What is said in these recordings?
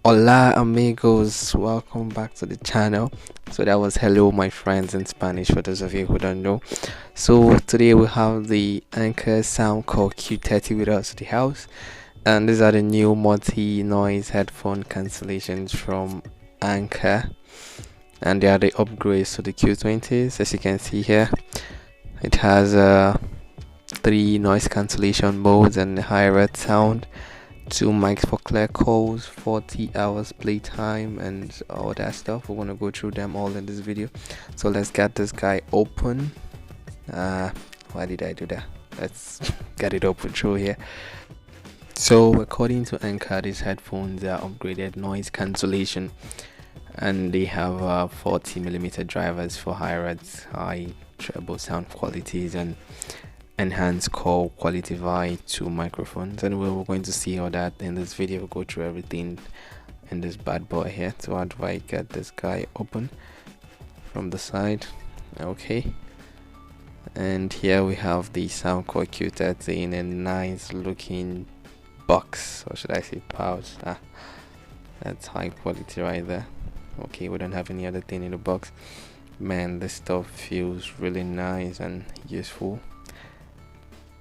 Hola amigos, welcome back to the channel. So that was hello my friends in Spanish for those of you who don't know. So today we have the Anker Soundcore Q30 with us at the house, and these are the new multi-noise headphone cancellations from Anker, and they are the upgrades to the Q20s. As you can see here, it has 3 noise cancellation modes and high red sound, 2 mics for clear calls, 40 hours playtime, and all that stuff. We're gonna go through them all in this video. So let's get this guy open. Why did I do that? Let's get it open through here. So according to Anker, these headphones are upgraded noise cancellation, and they have 40mm drivers for high treble sound qualities and enhanced call quality via 2 microphones, and we're going to see all that in this video. We'll go through everything in this bad boy here. So how do I get this guy open from the side? Okay, and here we have the Soundcore Q30 in a nice looking box, or should I say pouch. That's high quality right there. Okay, we don't have any other thing in the box. Man, this stuff feels really nice and useful.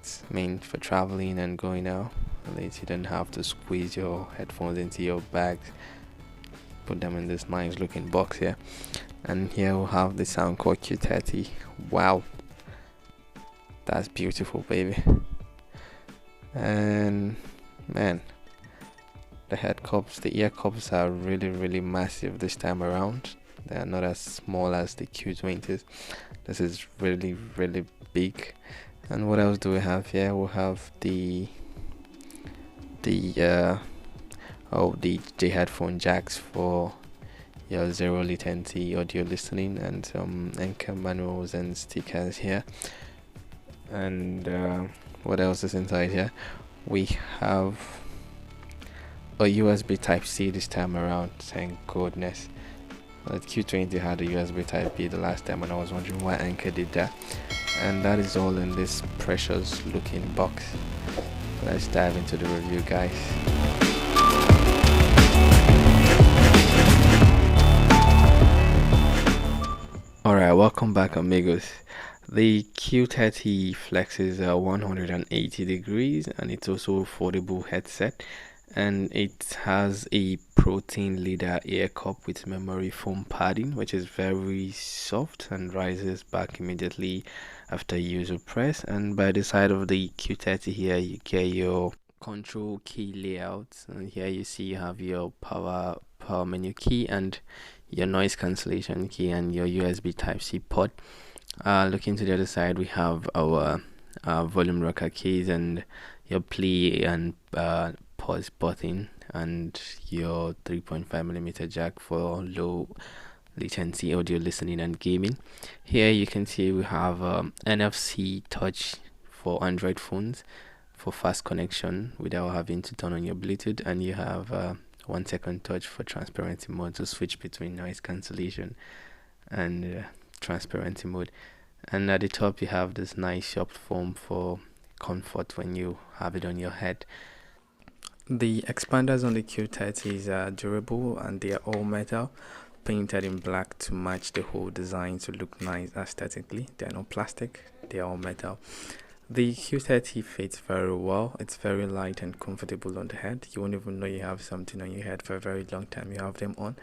It's meant for traveling and going out. At least you don't have to squeeze your headphones into your bags. Put them in this nice looking box here. And here we'll have the Soundcore Q30. Wow, that's beautiful, baby. And man, the ear cups are really massive this time around. They are not as small as the Q20s. This is really big. And what else do we have here? We'll have the headphone jacks for your zero latency audio listening, and some Anker manuals and stickers here. And what else is inside here? We have a USB type C this time around, thank goodness. The Q20 had a USB type B the last time, and I was wondering why Anker did that. And that is all in this precious looking box. Let's dive into the review, guys. Alright, welcome back amigos. The Q30 flexes 180 degrees, and it's also a foldable headset, and it has a protein leather ear cup with memory foam padding, which is very soft and rises back immediately after use or press. And by the side of the Q30 here, you get your control key layout, and here you see you have your power menu key and your noise cancellation key and your USB type C port. Looking to the other side, we have our volume rocker keys and your play and pause button, and your 3.5mm jack for low latency audio listening and gaming. Here you can see we have NFC touch for Android phones for fast connection without having to turn on your Bluetooth, and you have 1-second touch for transparency mode to switch between noise cancellation and transparency mode. And at the top you have this nice soft foam for comfort when you have it on your head. The expanders on the Q30s are durable, and they are all metal, painted in black to match the whole design to look nice aesthetically. They are not plastic, they are all metal. The Q30 fits very well. It's very light and comfortable on the head. You won't even know you have something on your head for a very long time you have them on.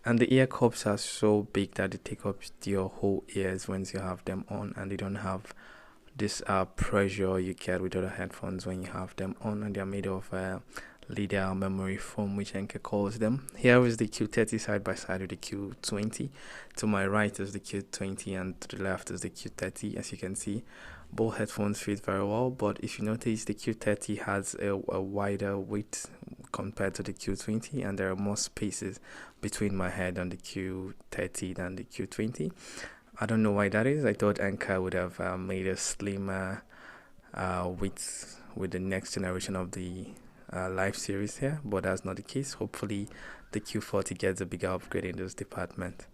And the ear cups are so big that they take up your whole ears once you have them on, and they don't have this pressure you get with other headphones when you have them on. And they are made of leather memory foam, which Anker calls them. Here is the Q30 side by side with the Q20. To my right is the Q20, and to the left is the Q30. As you can see, both headphones fit very well, but if you notice, the Q30 has a wider width compared to the Q20, and there are more spaces between my head and the Q30 than the Q20. I don't know why that is. I thought Anker would have made a slimmer width with the next generation of the live series here, but that's not the case. Hopefully the Q40 gets a bigger upgrade in this department.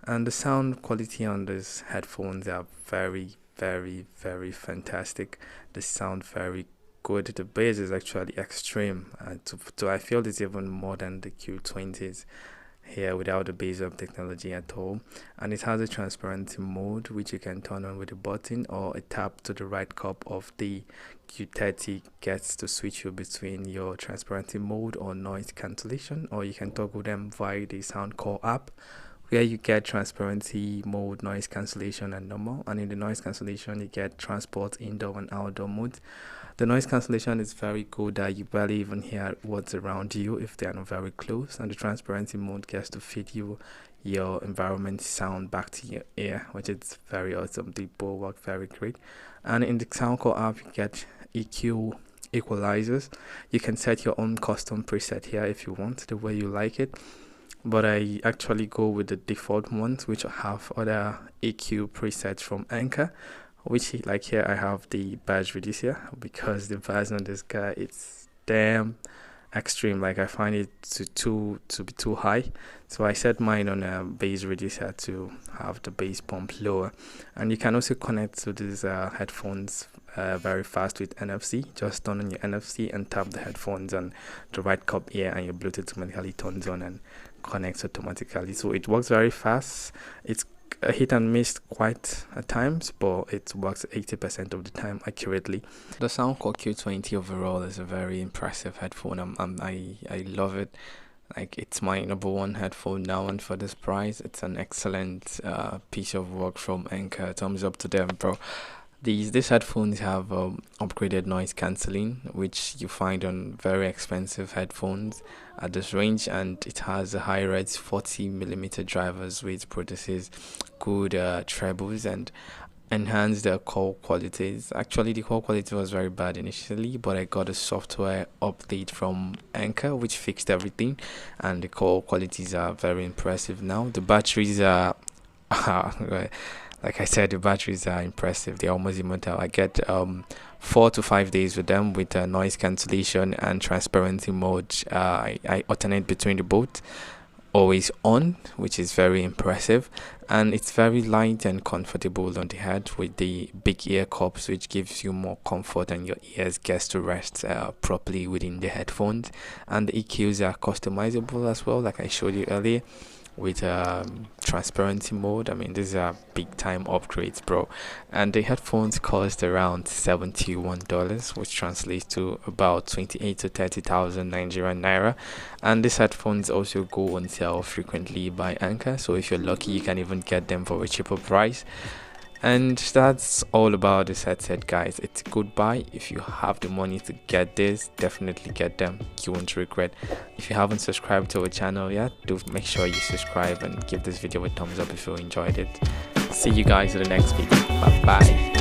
And the sound quality on these headphones are very fantastic. They sound very good. The bass is actually extreme. I feel it's even more than the Q20s here without the bass up technology at all. And it has a transparency mode which you can turn on with a button, or a tap to the right cup of the Q30 gets to switch you between your transparency mode or noise cancellation, or you can toggle them via the Soundcore app, where you get transparency mode, noise cancellation, and normal. And in the noise cancellation, you get transport, indoor and outdoor modes. The noise cancellation is very good that you barely even hear what's around you if they are not very close. And the transparency mode gets to feed you your environment sound back to your ear, which is very awesome. They both work very great. And in the Soundcore app, you get EQ equalizers. You can set your own custom preset here if you want, the way you like it. But I actually go with the default ones, which have other EQ presets from Anker, which, like here I have the bass reducer, because the bass on this guy, it's damn extreme. Like, I find it to be too high, so I set mine on a bass reducer to have the bass pump lower. And you can also connect to these headphones very fast with NFC. Just turn on your NFC and tap the headphones on the right cup ear, and your Bluetooth automatically turns on and connects automatically. So it works very fast. It's a hit and miss quite at times, but it works 80% of the time accurately. The Soundcore Q20 overall is a very impressive headphone. I love it. Like, it's my number one headphone now, and for this price, it's an excellent piece of work from Anker. Thumbs up to them, bro. These headphones have upgraded noise cancelling, which you find on very expensive headphones at this range, and it has a high-res 40mm drivers, which produces good trebles and enhance the call qualities. Actually, the call quality was very bad initially, but I got a software update from Anker which fixed everything, and the call qualities are very impressive now. The batteries are like I said, the batteries are impressive. They're almost immortal. I get 4 to 5 days with them with noise cancellation and transparency mode. I alternate between the both, always on, which is very impressive. And it's very light and comfortable on the head with the big ear cups, which gives you more comfort, and your ears gets to rest properly within the headphones. And the EQs are customizable as well, like I showed you earlier, with transparency mode. I mean, these are big time upgrades, bro. And the headphones cost around $71, which translates to about 28 to 30,000 Nigerian naira. And these headphones also go on sale frequently by Anker, so if you're lucky, you can even get them for a cheaper price. And that's all about this headset, guys. It's a good buy. If you have the money to get this, definitely get them. You won't regret. If you haven't subscribed to our channel yet, do make sure you subscribe and give this video a thumbs up if you enjoyed it. See you guys in the next video. Bye bye.